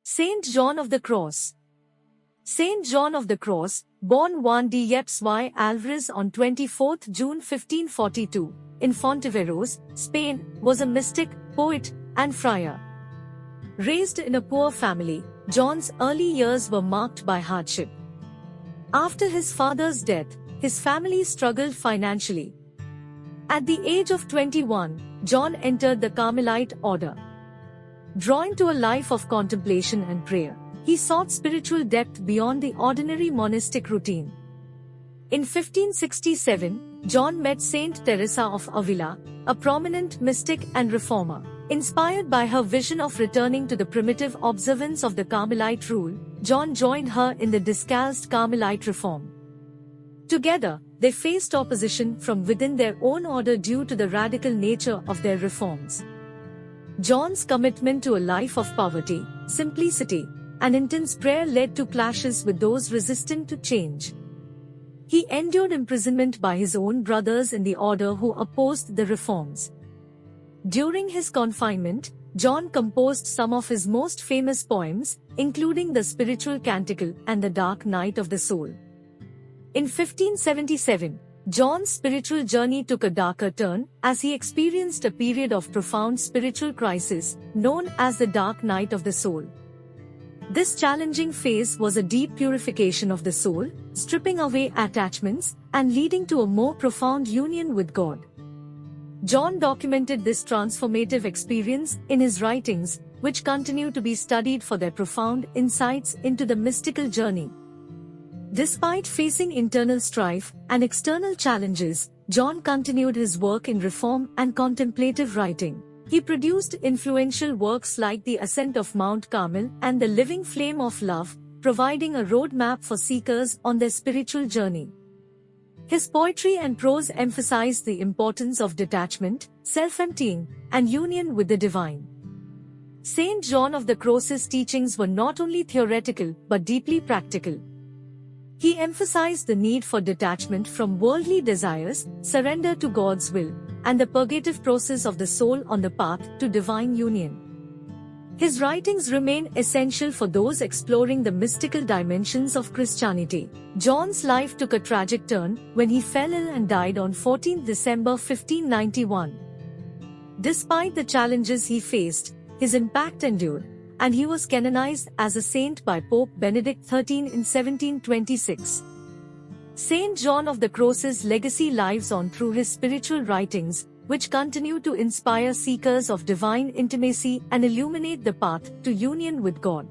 St. John of the Cross. St. John of the Cross, born Juan de Yepes y Alvarez on 24 June 1542, in Fontiveros, Spain, was a mystic, poet, and friar. Raised in a poor family, John's early years were marked by hardship. After his father's death, his family struggled financially. At the age of 21, John entered the Carmelite order. Drawn to a life of contemplation and prayer, he sought spiritual depth beyond the ordinary monastic routine. In 1567, John met Saint Teresa of Avila, a prominent mystic and reformer. Inspired by her vision of returning to the primitive observance of the Carmelite rule, John joined her in the discalced Carmelite reform. Together, they faced opposition from within their own order due to the radical nature of their reforms. John's commitment to a life of poverty, simplicity, and intense prayer led to clashes with those resistant to change. He endured imprisonment by his own brothers in the order who opposed the reforms. During his confinement, John composed some of his most famous poems, including the Spiritual Canticle and the Dark Night of the Soul. In 1577, John's spiritual journey took a darker turn as he experienced a period of profound spiritual crisis, known as the Dark Night of the Soul. This challenging phase was a deep purification of the soul, stripping away attachments and leading to a more profound union with God. John documented this transformative experience in his writings, which continue to be studied for their profound insights into the mystical journey. Despite facing internal strife and external challenges, John continued his work in reform and contemplative writing. He produced influential works like The Ascent of Mount Carmel and The Living Flame of Love, providing a roadmap for seekers on their spiritual journey. His poetry and prose emphasize the importance of detachment, self-emptying, and union with the divine. St. John of the Cross's teachings were not only theoretical but deeply practical. He emphasized the need for detachment from worldly desires, surrender to God's will, and the purgative process of the soul on the path to divine union. His writings remain essential for those exploring the mystical dimensions of Christianity. John's life took a tragic turn when he fell ill and died on 14 December 1591. Despite the challenges he faced, his impact endured, and he was canonized as a saint by Pope Benedict XIII in 1726. St. John of the Cross's legacy lives on through his spiritual writings, which continue to inspire seekers of divine intimacy and illuminate the path to union with God.